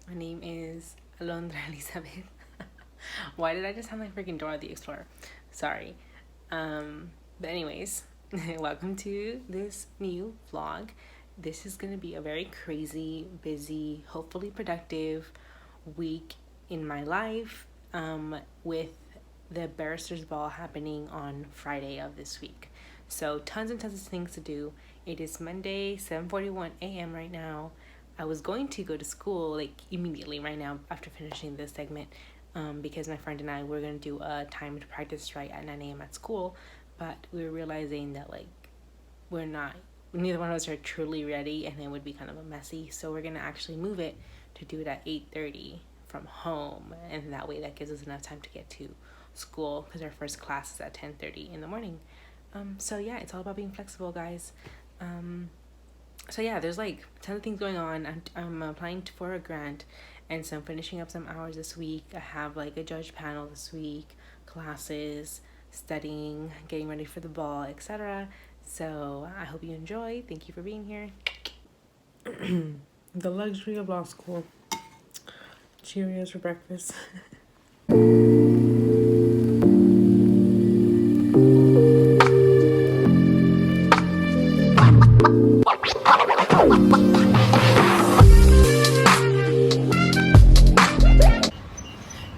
My name is Alondra Elizabeth. Why did I just sound like freaking Dora the Explorer? Sorry. But anyways, welcome to this new vlog. This is gonna be a very crazy, busy, hopefully productive week in my life. With the Barrister's Ball happening on Friday of this week. So tons and tons of things to do. It is Monday, 7:41 a.m. right now. I was going to go to school like immediately right now after finishing this segment, because my friend and I were going to do a timed practice right at 9 a.m. at school, but we were realizing that like we're not, neither one of us are truly ready, and it would be kind of a messy. So we're going to actually move it to do it at 8:30 from home, and that way that gives us enough time to get to school because our first class is at 10:30 in the morning. So yeah, it's all about being flexible, guys. So yeah, there's like a ton of things going on. I'm applying for a grant, and so I'm finishing up some hours this week. I have like a judge panel this week, classes, studying, getting ready for the ball, etc. So I hope you enjoy. Thank you for being here. The luxury of law school. Cheerios for breakfast.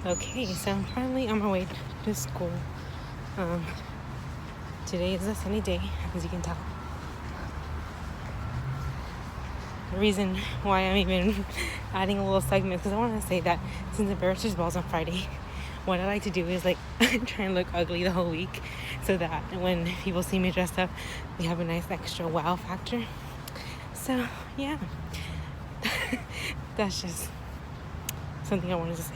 Okay, so I'm finally on my way to school. Today is a sunny day, as you can tell. The reason why I'm even adding a little segment, because I want to say that since the Barrister's Ball's on Friday, what I like to do is like try and look ugly the whole week, so that when people see me dressed up, they have a nice extra wow factor. So yeah, that's just something I wanted to say.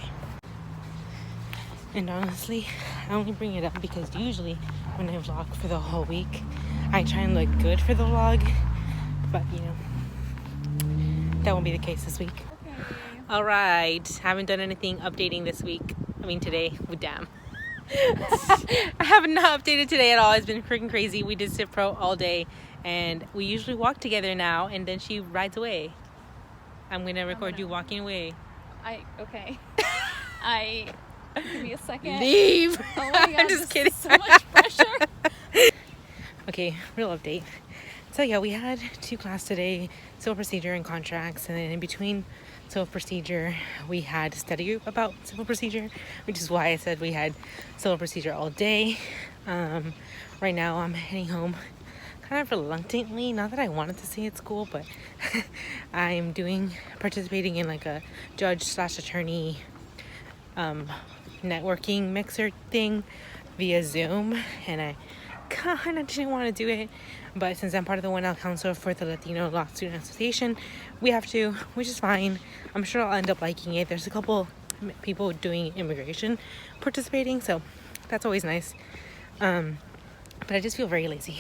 And honestly, I only bring it up because usually when I vlog for the whole week, I try and look good for the vlog, but you know, that won't be the case this week. Okay. All right, haven't done anything updating this week. I mean today, damn. I have not updated today at all. It's been freaking crazy. We did sit pro all day, and we usually walk together now, and then she rides away. I'm gonna record you walking away. Okay. Give me a second. Leave. Oh my god, I'm just kidding. So much pressure. Okay, real update. So yeah, we had 2 classes today, civil procedure and contracts, and then in between civil procedure, we had a study group about civil procedure, which is why I said we had civil procedure all day. Right now I'm heading home kind of reluctantly, not that I wanted to stay at school, but I'm participating in like a judge/attorney networking mixer thing via Zoom, and I kind of didn't want to do it, but since I'm part of the 1L Council for the Latino Law Student Association, we have to, which is fine. I'm sure I'll end up liking it. There's a couple people doing immigration participating, so that's always nice. But I just feel very lazy.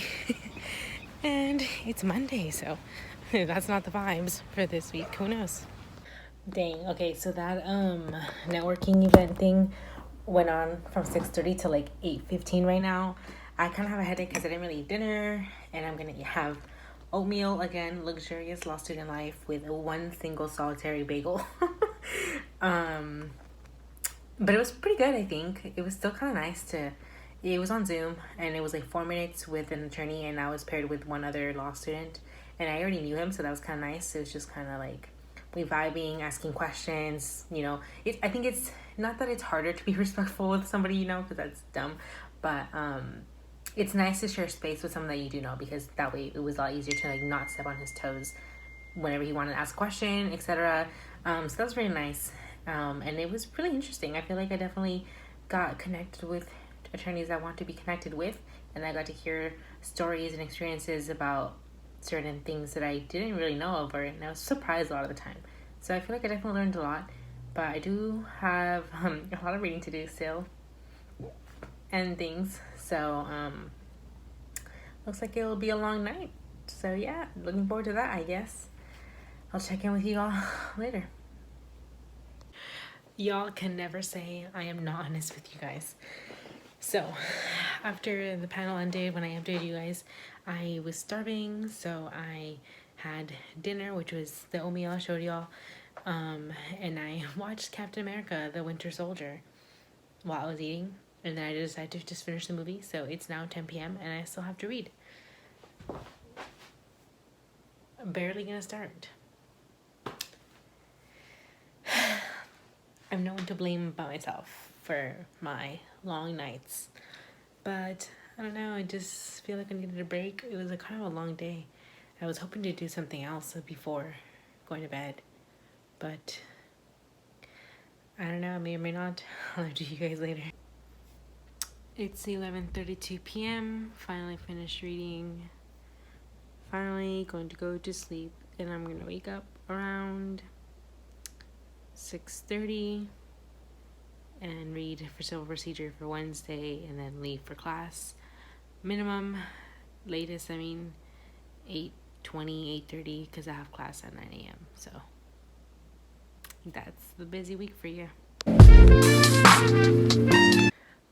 And it's Monday, so that's not the vibes for this week. Who knows? Dang. Okay, so that networking event thing went on from 6:30 to like 8:15 right now. I kind of have a headache because I didn't really eat dinner, and I'm gonna have oatmeal again, luxurious law student life with one single solitary bagel. But it was pretty good. I think it was still kind of nice to. It was on Zoom, and it was like 4 minutes with an attorney, and I was paired with one other law student, and I already knew him, so that was kind of nice. It was just kind of like we vibing, asking questions. You know, I think it's not that it's harder to be respectful with somebody you know, because that's dumb, but it's nice to share space with someone that you do know, because that way it was a lot easier to like not step on his toes whenever he wanted to ask a question, etc. So that was really nice, and it was really interesting. I feel like I definitely got connected with attorneys I want to be connected with, and I got to hear stories and experiences about certain things that I didn't really know of, and I was surprised a lot of the time. So I feel like I definitely learned a lot, but I do have a lot of reading to do still and things. So looks like it'll be a long night. So yeah, looking forward to that, I guess. I'll check in with you all later. Y'all can never say I am not honest with you guys. So, after the panel ended, when I updated you guys, I was starving, so I had dinner, which was the oatmeal I showed y'all. And I watched Captain America: The Winter Soldier while I was eating, and then I decided to just finish the movie. So it's now 10 p.m. and I still have to read. I'm barely gonna start. I'm no one to blame but myself for my long nights, but I don't know. I just feel like I needed a break. It was a kind of a long day. I was hoping to do something else before going to bed, but I don't know. I may or may not. I'll talk to you guys later. It's 11:32 p.m. Finally finished reading. Finally going to go to sleep, and I'm gonna wake up around 6:30 and read for civil procedure for Wednesday, and then leave for class. Minimum, latest, 8:20, 8:30, because I have class at 9 a.m. So that's the busy week for you.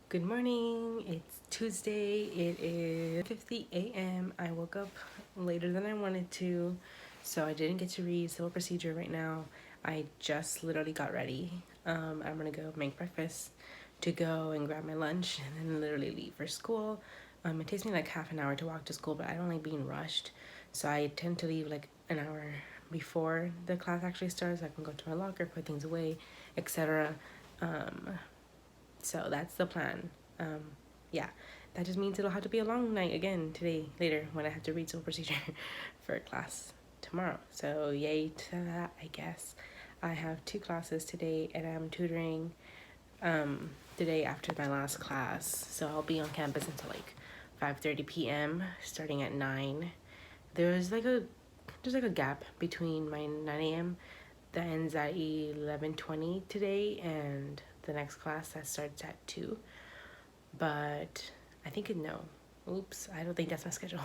Good morning. It's Tuesday. It is 50 a.m. I woke up later than I wanted to, so I didn't get to read civil procedure right now. I just literally got ready. I'm gonna go make breakfast to go and grab my lunch and then literally leave for school. It takes me like half an hour to walk to school, but I don't like being rushed, so I tend to leave like an hour before the class actually starts. I can go to my locker, put things away, etc. So that's the plan. Yeah, that just means it'll have to be a long night again today, later, when I have to read civil procedure for class tomorrow. So yay to that, I guess. I have 2 classes today, and I'm tutoring today after my last class. So I'll be on campus until like 5:30 p.m. starting at 9. There's like a gap between my 9 a.m. that ends at 11:20 today and the next class that starts at 2. But I think oops, I don't think that's my schedule.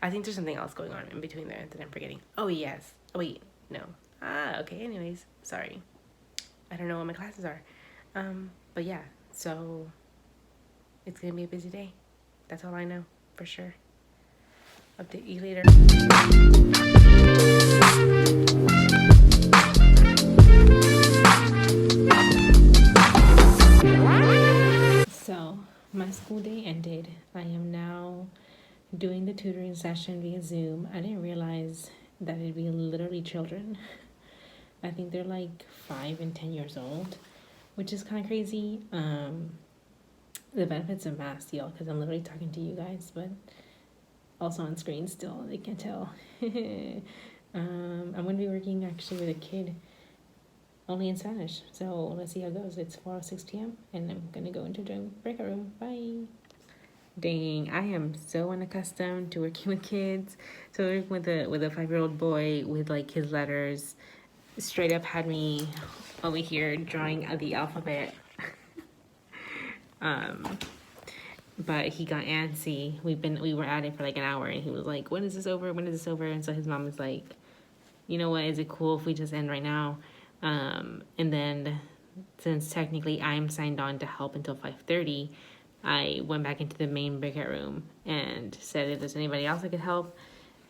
I think there's something else going on in between there that I'm forgetting. Oh yes. Oh wait, no. Okay, anyways, sorry. I don't know what my classes are. But yeah, so it's gonna be a busy day. That's all I know for sure. Update you later. So my school day ended. I am now doing the tutoring session via Zoom. I didn't realize that it'd be literally children. I think they're like 5 and 10 years old, which is kind of crazy. The benefits of math, y'all, because I'm literally talking to you guys, but also on screen still. They can't tell. I'm going to be working actually with a kid only in Spanish. So let's see how it goes. It's 4:06 p.m. and I'm going to go into the breakout room. Bye. Dang, I am so unaccustomed to working with kids. So working with a 5-year-old boy with like his letters straight up had me over here drawing the alphabet. But he got antsy. We were at it for like an hour, and he was like, "When is this over? When is this over?" And so his mom was like, "You know what? Is it cool if we just end right now?" And then, since technically I'm signed on to help until 5:30, I went back into the main breakout room and said if there's anybody else that could help.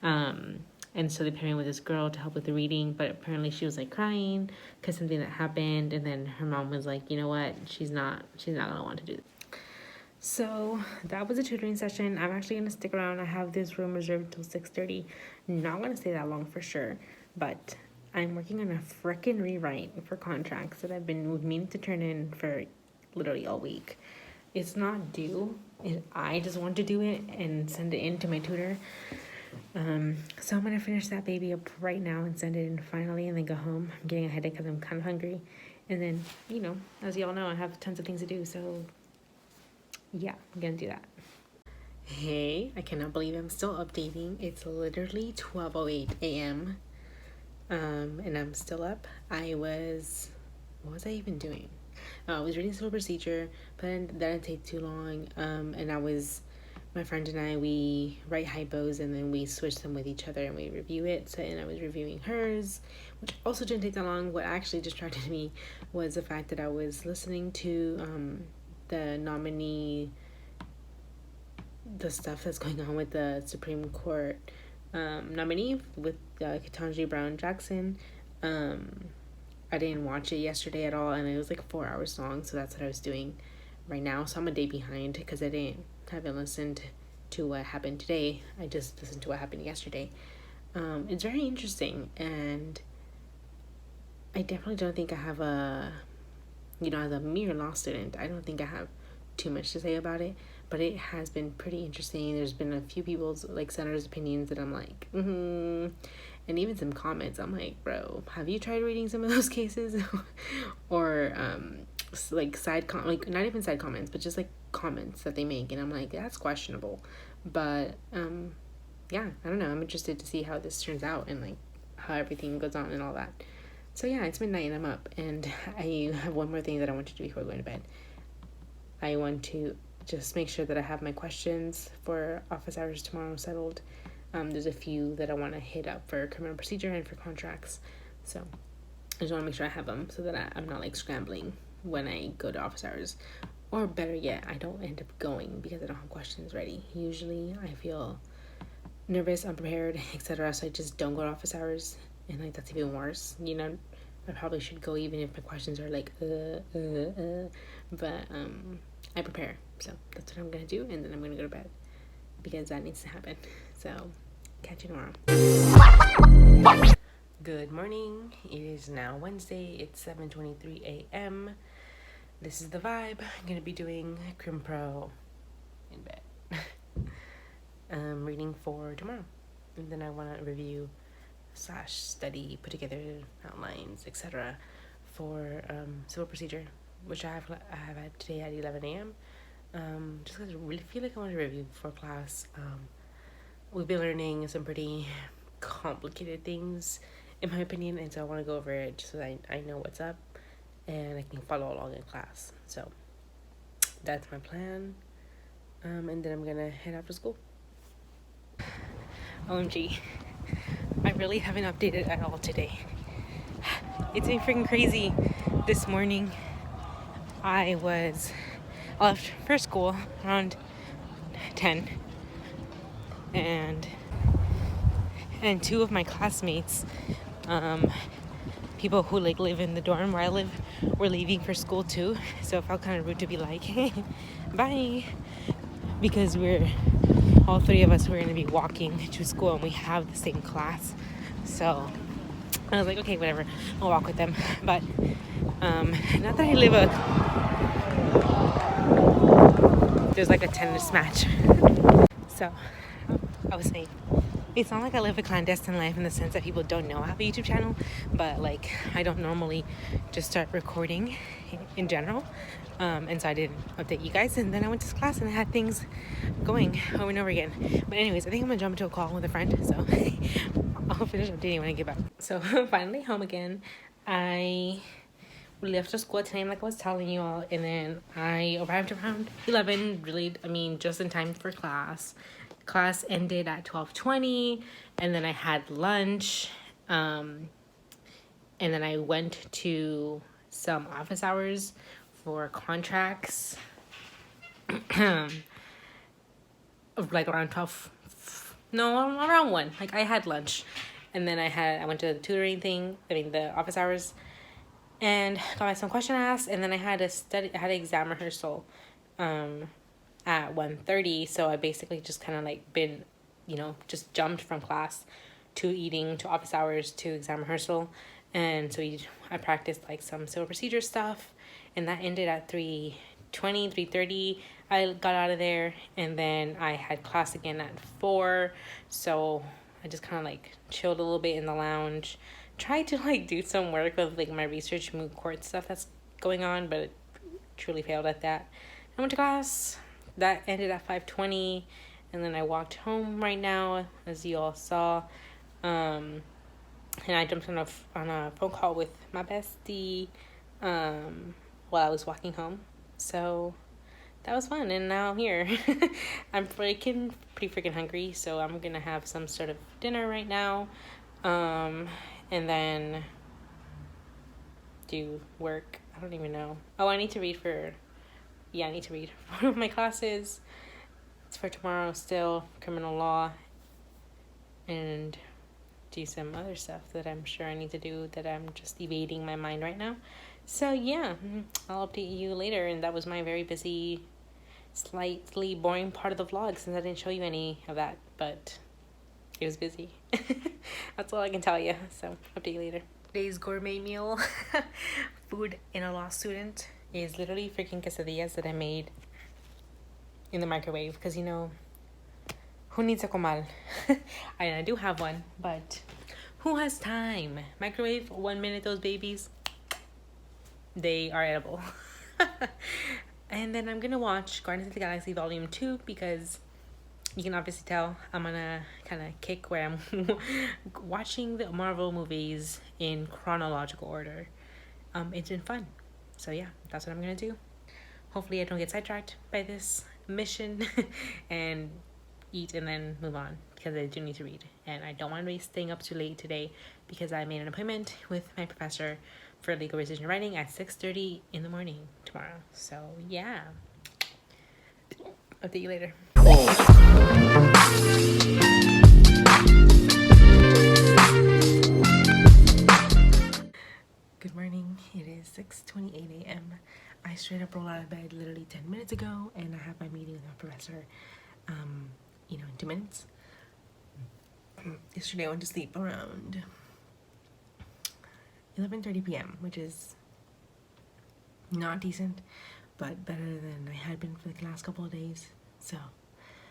And so they paired me with this girl to help with the reading, but apparently she was like crying because something that happened, and then her mom was like, "You know what? She's not gonna want to do this." So that was a tutoring session. I'm actually gonna stick around. I have this room reserved till 6:30. Not gonna stay that long for sure, but I'm working on a frickin' rewrite for contracts that I've been meaning to turn in for literally all week. It's not due. I just want to do it and send it in to my tutor. So I'm gonna finish that baby up right now and send it in finally, and then go home. I'm getting a headache because I'm kind of hungry, and then as y'all know, I have tons of things to do. So yeah, I'm gonna do that. Hey, I cannot believe I'm still updating. It's literally 12:08 a.m. And I'm still up. What was I even doing? I was reading civil procedure, but that didn't take too long. My friend and I, we write hypos and then we switch them with each other and we review it. So, and I was reviewing hers, which also didn't take that long. What actually distracted me was the fact that I was listening to the nominee, the stuff that's going on with the Supreme Court nominee with Ketanji Brown Jackson. I didn't watch it yesterday at all, and it was like 4 hours long, so that's what I was doing right now. So I'm a day behind because haven't listened to what happened today. I just listened to what happened yesterday. It's very interesting, and I definitely don't think I have as a mere law student, I don't think I have too much to say about it, but it has been pretty interesting. There's been a few people's, like, senators' opinions that I'm like, and even some comments. I'm like, bro, have you tried reading some of those cases? Or, like, not even side comments, but just, like, comments that they make, and I'm like, that's questionable. But, yeah, I don't know. I'm interested to see how this turns out and, like, how everything goes on and all that. So yeah, it's midnight and I'm up, and I have one more thing that I want to do before going to bed. I want to just make sure that I have my questions for office hours tomorrow settled. There's a few that I want to hit up for criminal procedure and for contracts. So I just want to make sure I have them so that I'm not like scrambling when I go to office hours. Or better yet, I don't end up going because I don't have questions ready. Usually I feel nervous, unprepared, etc. So I just don't go to office hours. And like that's even worse, I probably should go even if my questions are like but I prepare. So that's what I'm gonna do, and then I'm gonna go to bed because that needs to happen. So catch you tomorrow. Good morning. It is now Wednesday. It's 7:23 a.m. This is the vibe. I'm gonna be doing Crim Pro in bed. Reading for tomorrow, and then I want to review / study, put together outlines, etc. for civil procedure, which I have had today at 11 a.m. Just because I really feel like I want to review for class. We've been learning some pretty complicated things, in my opinion, and so I want to go over it just so that I know what's up and I can follow along in class. So that's my plan, and then I'm gonna head out to school. OMG. I really haven't updated at all today. It's been freaking crazy. This morning, I left for school around 10, and two of my classmates, people who like live in the dorm where I live, were leaving for school too. So it felt kind of rude to be like, hey, bye, because all three of us were going to be walking to school and we have the same class. So I was like, okay, whatever, I'll walk with them. But not that I live there's like a tennis match. So I was saying, it's not like I live a clandestine life in the sense that people don't know I have a YouTube channel, but like I don't normally just start recording in general. And so I didn't update you guys, and then I went to class and I had things going over and over again. But anyways, I think I'm gonna jump into a call with a friend, so I'll finish updating when I get back. So finally home again. I left for school at 10 like I was telling you all, and then I arrived around 11, just in time for class. Class ended at 12:20, and then I had lunch, and then I went to some office hours for contracts, like around 1. Like I had lunch, and then I went to the tutoring thing, the office hours, and got my some question asked, and then I had an exam rehearsal at 1:30. So I basically just kind of like been, just jumped from class to eating to office hours to exam rehearsal. And so I practiced like some civil procedure stuff, and that ended at 3:30. I got out of there, and then I had class again at 4. So I just kind of like chilled a little bit in the lounge, tried to like do some work with like my research moot court stuff that's going on, but it truly failed at that. I went to class. That ended at 5:20, and then I walked home right now, as you all saw. And I jumped on a phone call with my bestie while I was walking home. So that was fun, and now I'm here. I'm pretty freaking hungry, so I'm gonna have some sort of dinner right now, and then do work. I don't even know. Oh, I need to read for one of my classes. It's for tomorrow still, criminal law, and do some other stuff that I'm sure I need to do that I'm just evading my mind right now. So yeah, I'll update you later. And that was my very busy, slightly boring part of the vlog since I didn't show you any of that, but it was busy. That's all I can tell you. So update you later. Today's gourmet meal, food in a law student, is literally freaking quesadillas that I made in the microwave because, you know, who needs a comal? I do have one, but who has time? Microwave, 1 minute, those babies, they are edible. And then I'm gonna watch Guardians of the Galaxy Volume 2 because you can obviously tell I'm on a kind of kick where I'm watching the Marvel movies in chronological order. It's been fun. So yeah, that's what I'm gonna do. Hopefully I don't get sidetracked by this mission and eat and then move on because I do need to read. And I don't want to be staying up too late today because I made an appointment with my professor for legal research and writing at 6:30 in the morning tomorrow. So yeah. Update you later. Good morning. It is 6:28 a.m. I straight up rolled out of bed literally 10 minutes ago, and I have my meeting with my professor, in 2 minutes. Yesterday I went to sleep around 11:30 p.m., which is not decent, but better than I had been for the last couple of days. So,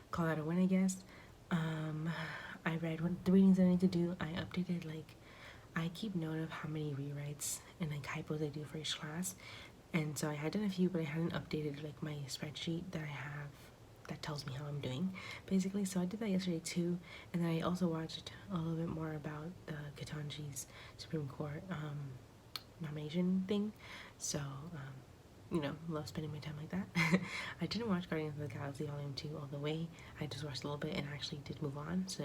call that a win, I guess. I read what the readings I need to do. I updated, I keep note of how many rewrites and hypos I do for each class. And so I had done a few, but I hadn't updated my spreadsheet that I have that tells me how I'm doing, basically. So I did that yesterday too. And then I also watched a little bit more about the Ketanji's Supreme Court nomination thing. So, love spending my time like that. I didn't watch Guardians of the Galaxy Volume 2 all the way. I just watched a little bit and actually did move on. So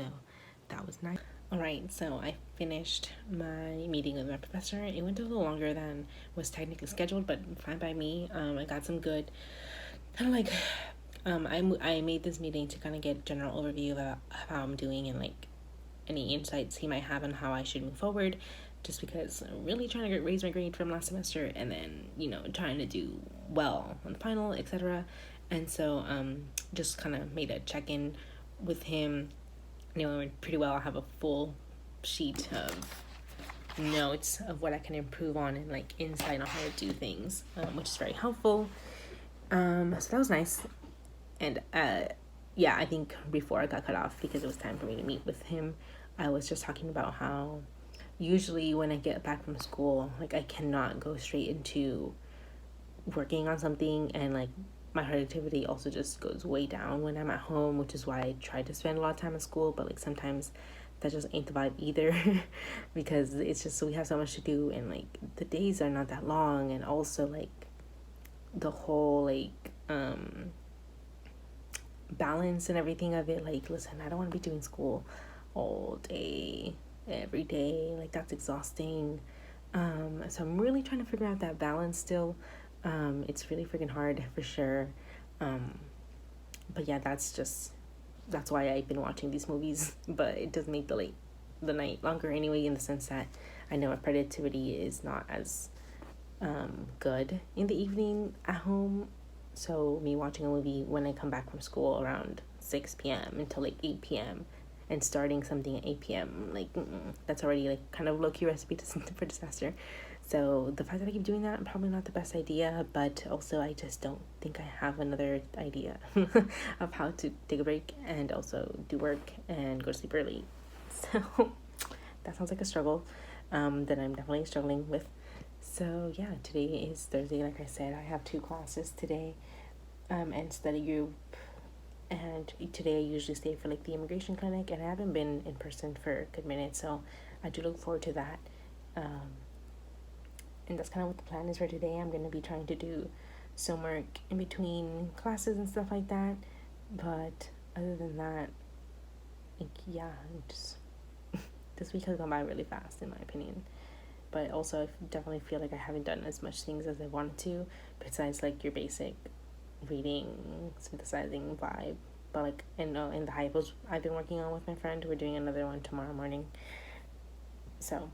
that was nice. Alright, so I finished my meeting with my professor. It went a little longer than was technically scheduled, but fine by me. I got some good, kind of I made this meeting to kind of get a general overview of how I'm doing and any insights he might have on how I should move forward, just because I'm really trying to raise my grade from last semester and then, trying to do well on the final, etc. And so just kind of made a check-in with him. It went pretty well. I have a full sheet of notes of what I can improve on and insight on how to do things, which is very helpful. So that was nice. And I think before I got cut off because it was time for me to meet with him, I was just talking about how usually when I get back from school, I cannot go straight into working on something, and my productivity also just goes way down when I'm at home, which is why I try to spend a lot of time at school, but sometimes that just ain't the vibe either because it's just we have so much to do, and the days are not that long, and also the whole balance and everything of it. Listen, I don't want to be doing school all day every day, that's exhausting. So I'm really trying to figure out that balance still. It's really freaking hard for sure. But yeah, that's why I've been watching these movies. But it does make the night longer anyway, in the sense that I know my productivity is not as good in the evening at home. So me watching a movie when I come back from school around 6 p.m. until 8 p.m. and starting something at 8 p.m. That's already kind of low-key recipe for disaster. So the fact that I keep doing that, probably not the best idea, but also I just don't think I have another idea of how to take a break and also do work and go to sleep early. So that sounds like a struggle that I'm definitely struggling with. So yeah, today is Thursday. Like I said, I have 2 classes today and study group. And today I usually stay for the immigration clinic, and I haven't been in person for a good minute, so I do look forward to that. And that's kind of what the plan is for today. I'm going to be trying to do some work in between classes and stuff like that. But other than that, just this week has gone by really fast, in my opinion. But also, I definitely feel like I haven't done as much things as I wanted to, besides your basic reading, synthesizing vibe. But in the hypos I've been working on with my friend, we're doing another one tomorrow morning. So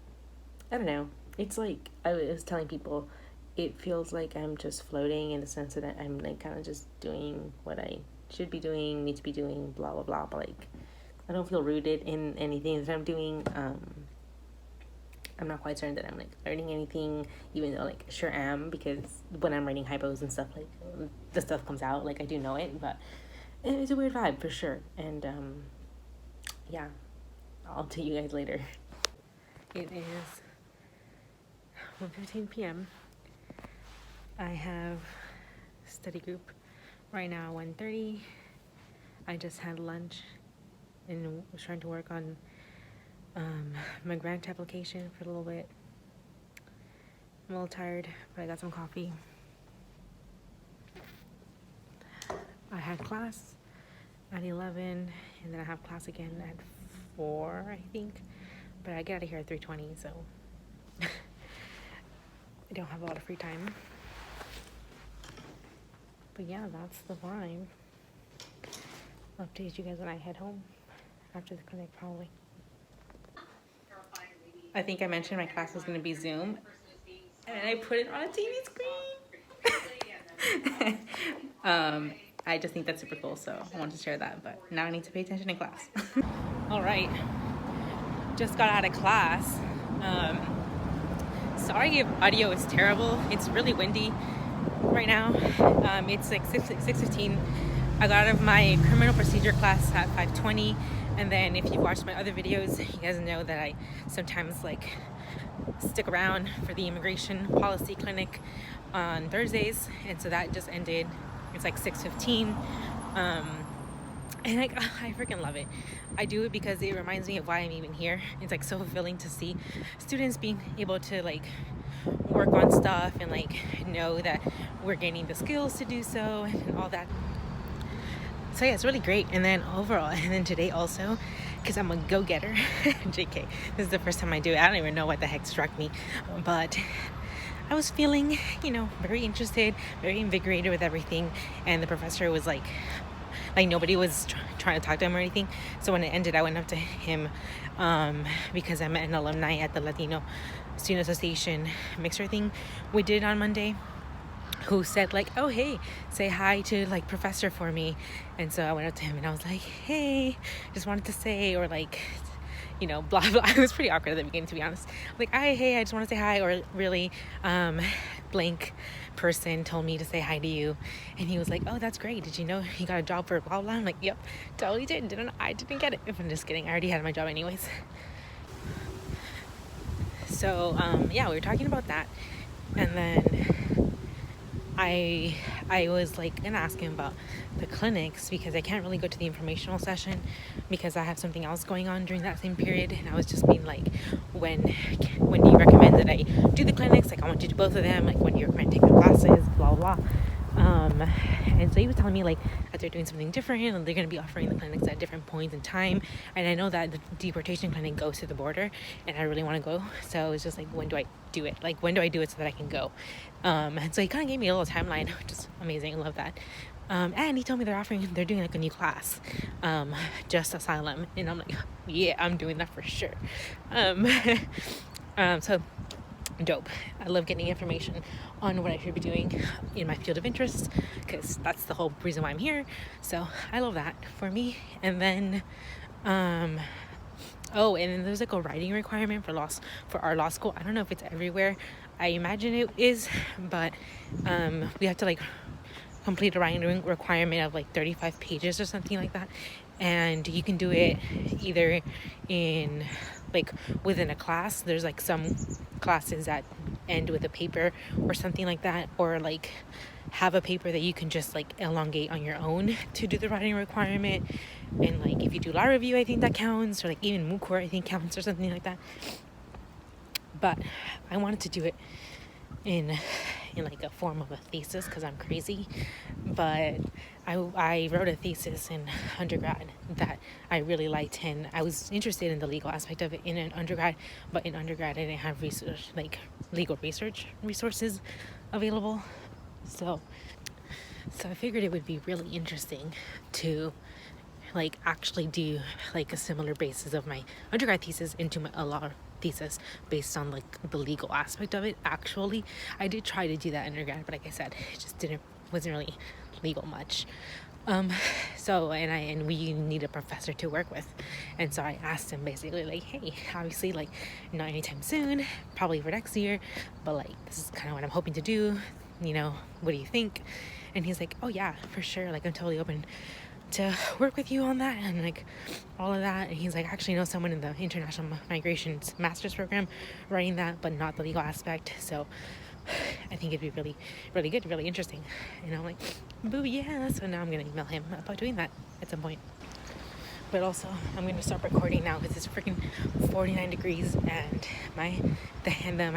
I don't know. It's like I was telling people, it feels like I'm just floating in the sense that I'm like kind of just doing what I should be doing, need to be doing, blah blah blah. But like, I don't feel rooted in anything that I'm doing. I'm not quite certain that I'm like learning anything, even though like sure am, because when I'm writing hypos and stuff, like the stuff comes out, like I do know it, but it's a weird vibe for sure. And yeah, I'll tell you guys later. It is 1:15 p.m. I have study group right now at 1:30. I just had lunch and was trying to work on my grant application for a little bit. I'm a little tired, but I got some coffee. I had class at 11, and then I have class again at 4, I think. But I get out of here at 3:20, so I don't have a lot of free time. But yeah, that's the vibe. I'll update you guys when I head home after the clinic, probably. I think I mentioned my class was going to be Zoom, and I put it on a TV screen. I just think that's super cool, so I wanted to share that, but now I need to pay attention in class. All right, just got out of class. Sorry if audio is terrible. It's really windy right now. It's like 6:15. I got out of my criminal procedure class at 5:20, and then if you've watched my other videos, you guys know that I sometimes like stick around for the immigration policy clinic on Thursdays, and so that just ended. It's like 6:15. And like I freaking love it. I do it because it reminds me of why I'm even here. It's like so fulfilling to see students being able to like work on stuff and like know that we're gaining the skills to do so and all that. So yeah, it's really great. And then overall, and then today also, because I'm a go-getter. JK, this is the first time I do it. I don't even know what the heck struck me, but I was feeling, very interested, very invigorated with everything. And the professor was like nobody was trying to talk to him or anything. So when it ended, I went up to him because I met an alumni at the Latino Student Association mixer thing we did on Monday, who said like, oh hey, say hi to like professor for me. And so I went up to him and I was like, hey, just wanted to say, or like, blah blah. It was pretty awkward at the beginning, to be honest. Like, hey, I just want to say hi, or really blank person told me to say hi to you. And he was like, oh, that's great, did you know he got a job for blah blah? I'm like, yep, totally did. I didn't get it. If I'm just kidding, I already had my job anyways. So yeah, we were talking about that, and then I was like gonna ask him about the clinics because I can't really go to the informational session because I have something else going on during that same period. And I was just being like, when do you recommend that I do the clinics? Like, I want to do both of them. Like, when do you recommend taking the classes? Blah blah. And so he was telling me like that they're doing something different and they're going to be offering the clinics at different points in time. And I know that the deportation clinic goes to the border, and I really want to go. So it's just like, when do I do it? Like, when do I do it so that I can go? And so he kind of gave me a little timeline, which is amazing. I love that. And he told me they're doing like a new class, just asylum. And I'm like, yeah, I'm doing that for sure. So dope. I love getting information on what I should be doing in my field of interest, because that's the whole reason why I'm here. So I love that for me. And then and then there's like a writing requirement for our law school. I don't know if it's everywhere. I imagine it is, but we have to like complete a writing requirement of like 35 pages or something like that. And you can do it either in like within a class. There's like some classes that end with a paper or something like that, or like have a paper that you can just like elongate on your own to do the writing requirement. And like if you do law review, I think that counts, or like even moot court I think counts, or something like that. But I wanted to do it in like a form of a thesis because I'm crazy. But I wrote a thesis in undergrad that I really liked, and I was interested in the legal aspect of it in an undergrad, but in undergrad I didn't have research, like legal research resources available. So I figured it would be really interesting to like actually do like a similar basis of my undergrad thesis into a law thesis based on like the legal aspect of it. Actually, I did try to do that undergrad, but like I said, it just wasn't really legal much. um and we need a professor to work with, and so I asked him basically like, hey, obviously like not anytime soon, probably for next year, but like this is kind of what I'm hoping to do, what do you think? And he's like, oh yeah, for sure, like I'm totally open to work with you on that and like all of that. And he's like, actually know someone in the international migrations master's program writing that, but not the legal aspect, so I think it'd be really, really good, really interesting. And I'm like, boo, yeah. So now I'm gonna email him about doing that at some point. But also, I'm gonna start recording now because it's freaking 49 degrees, and my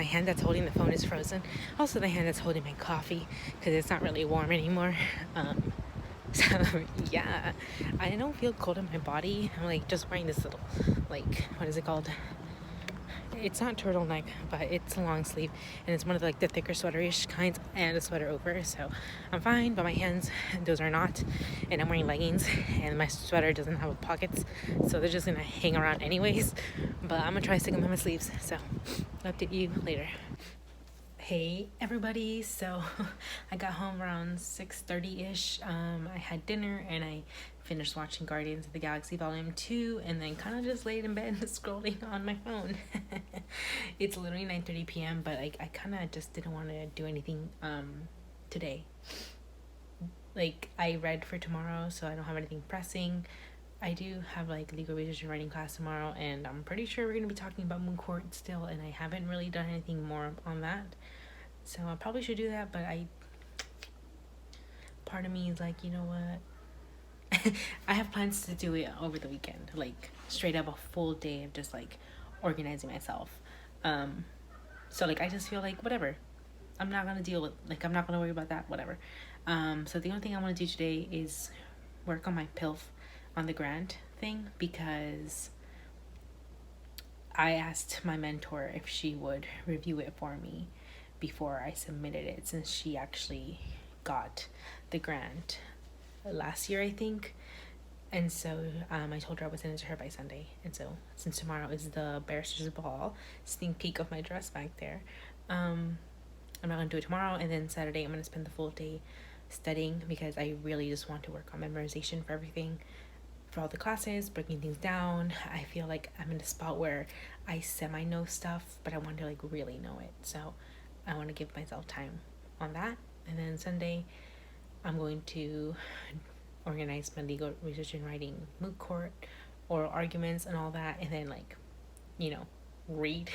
hand that's holding the phone is frozen. Also, the hand that's holding my coffee because it's not really warm anymore. So yeah, I don't feel cold in my body. I'm like just wearing this little, like, what is it called? It's not turtleneck, but it's a long sleeve, and it's one of the, like the thicker sweaterish kinds, and a sweater over, so I'm fine. But my hands, those are not, and I'm wearing leggings, and my sweater doesn't have pockets, so they're just gonna hang around anyways. But I'm gonna try sticking them in my sleeves, so I'll update you later. Hey everybody, so I got home around 6:30ish. I had dinner and I finished watching Guardians of the Galaxy Volume 2, and then kind of just laid in bed scrolling on my phone. It's literally 9:30 p.m., but I kind of just didn't want to do anything today. Like, I read for tomorrow, so I don't have anything pressing. I do have like legal research and writing class tomorrow, and I'm pretty sure we're going to be talking about Moon Court still, and I haven't really done anything more on that. So I probably should do that, but part of me is like, you know what? I have plans to do it over the weekend, like straight up a full day of just like organizing myself. So like I just feel like whatever. I'm not gonna deal with, like, I'm not gonna worry about that, whatever. So the only thing I want to do today is work on my PILF on the grant thing, because I asked my mentor if she would review it for me before I submitted it, since she actually got the grant last year, I think. And so I told her I would send it to her by Sunday. And so since tomorrow is the Barrister's Ball, sneak peek of my dress back there, I'm not going to do it tomorrow. And then Saturday I'm going to spend the full day studying, because I really just want to work on memorization for everything, for all the classes, breaking things down. I feel like I'm in a spot where I semi-know stuff, but I want to like really know it. So I want to give myself time on that. And then Sunday, I'm going to organize my legal research and writing, moot court, oral arguments, and all that. And then like, read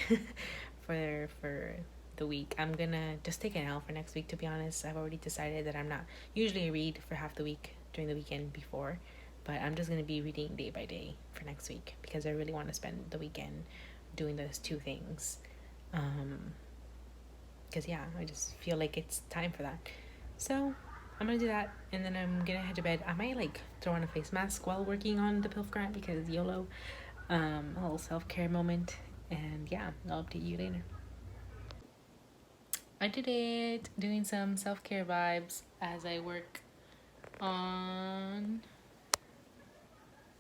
for the week. I'm gonna just take an L for next week, to be honest. I've already decided that I'm not usually read for half the week during the weekend before, but I'm just gonna be reading day by day for next week, because I really want to spend the weekend doing those two things. Because yeah, I just feel like it's time for that. So I'm gonna do that, and then I'm gonna head to bed. I might like throw on a face mask while working on the PILF grant, because YOLO. A little self-care moment. And yeah, I'll update you later. I did it, doing some self-care vibes as I work on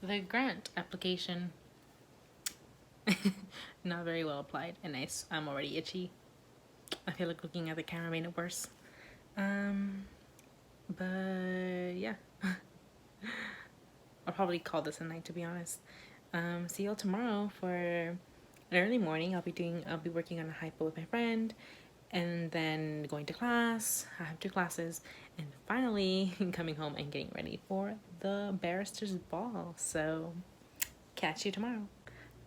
the grant application. Not very well applied and nice. I'm already itchy. I feel like looking at the camera made it worse. But yeah. I'll probably call this a night, to be honest. See y'all tomorrow for an early morning. I'll be working on a hypo with my friend, and then going to class. I have 2 classes, and finally coming home and getting ready for the Barrister's Ball. So catch you tomorrow.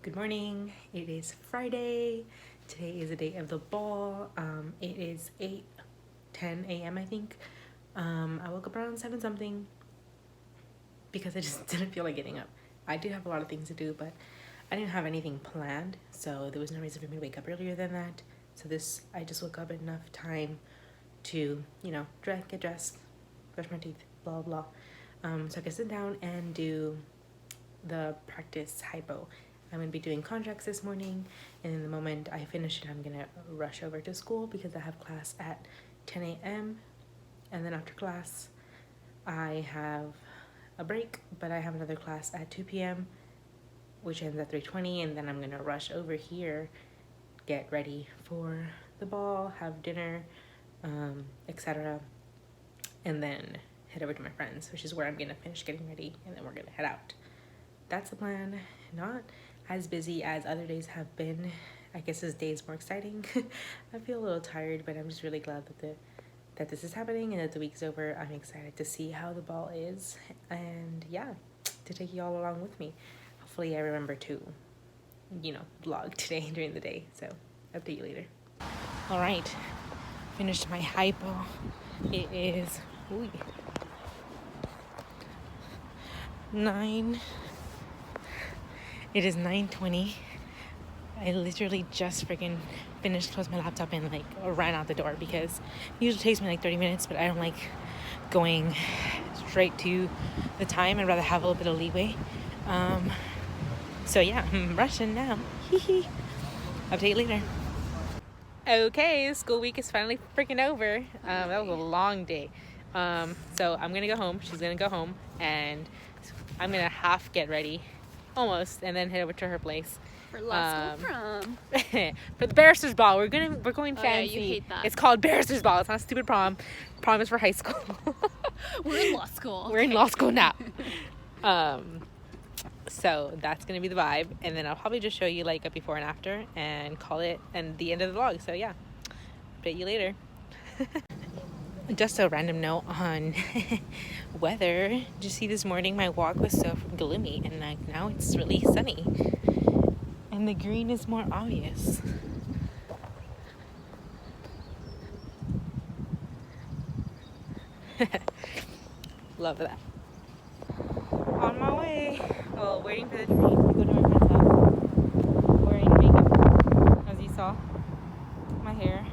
Good morning. It is Friday. Today is the day of the ball. It is 8:10 a.m. I think. I woke up around 7 something because I just didn't feel like getting up. I do have a lot of things to do, but I didn't have anything planned, so there was no reason for me to wake up earlier than that. So I just woke up enough time to, get dressed, brush my teeth, blah, blah. So I can sit down and do the practice hypo. I'm going to be doing contracts this morning, and in the moment I finish it, I'm going to rush over to school because I have class at 10 a.m. And then after class, I have a break, but I have another class at 2 p.m. which ends at 3:20, and then I'm gonna rush over here, get ready for the ball, have dinner, etc., and then head over to my friends, which is where I'm gonna finish getting ready, and then we're gonna head out. That's the plan. Not as busy as other days have been. I guess this day is more exciting. I feel a little tired, but I'm just really glad that this is happening and that the week's over. I'm excited to see how the ball is, and yeah, to take you all along with me. Hopefully I remember to, vlog today during the day. So update you later. All right, finished my hypo. It is 9:20. I literally just freaking finished, closed my laptop, and ran out the door because it usually takes me 30 minutes, but I don't like going straight to the time. I'd rather have a little bit of leeway. So yeah, I'm rushing now. Update later. Okay, school week is finally freaking over. That was a long day. So I'm gonna go home. She's gonna go home, and I'm gonna half get ready, almost, and then head over to her place. For law school prom. For the Barrister's ball. We're going fancy. Yeah, you hate that. It's called Barrister's ball. It's not a stupid prom. Prom is for high school. We're in law school. We're in law school now. So that's gonna be the vibe, and then I'll probably just show you a before and after, and call it and the end of the vlog. So yeah, update you later. Just a random note on weather. Did you see this morning my walk was so gloomy, and now it's really sunny, and the green is more obvious. Love that. On my way. Well, waiting for the train to go to my friend's house. Wearing makeup, as you saw. My hair.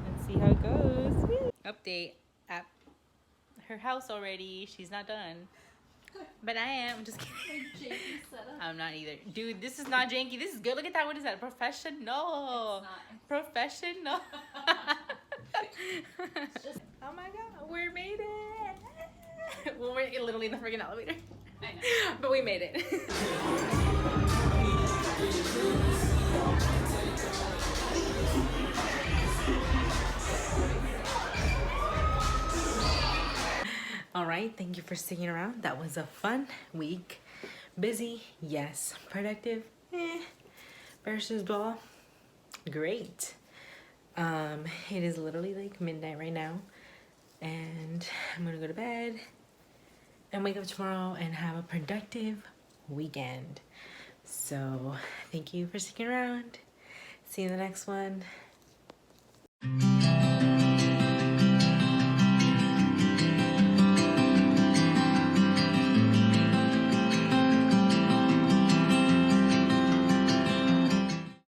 Let's see how it goes. Woo. Update at her house already. She's not done. But I am. Just kidding. Janky setup. I'm not either. Dude, this is not janky. This is good. Look at that. What is that? Professional. Professional. Oh my god. We made it. Well, we're literally in the freaking elevator. I know. But we made it. All right, thank you for sticking around. That was a fun week. Busy, yes. Productive, Versus ball, great. It is literally midnight right now, and I'm gonna go to bed and wake up tomorrow and have a productive weekend. So thank you for sticking around. See you in the next one.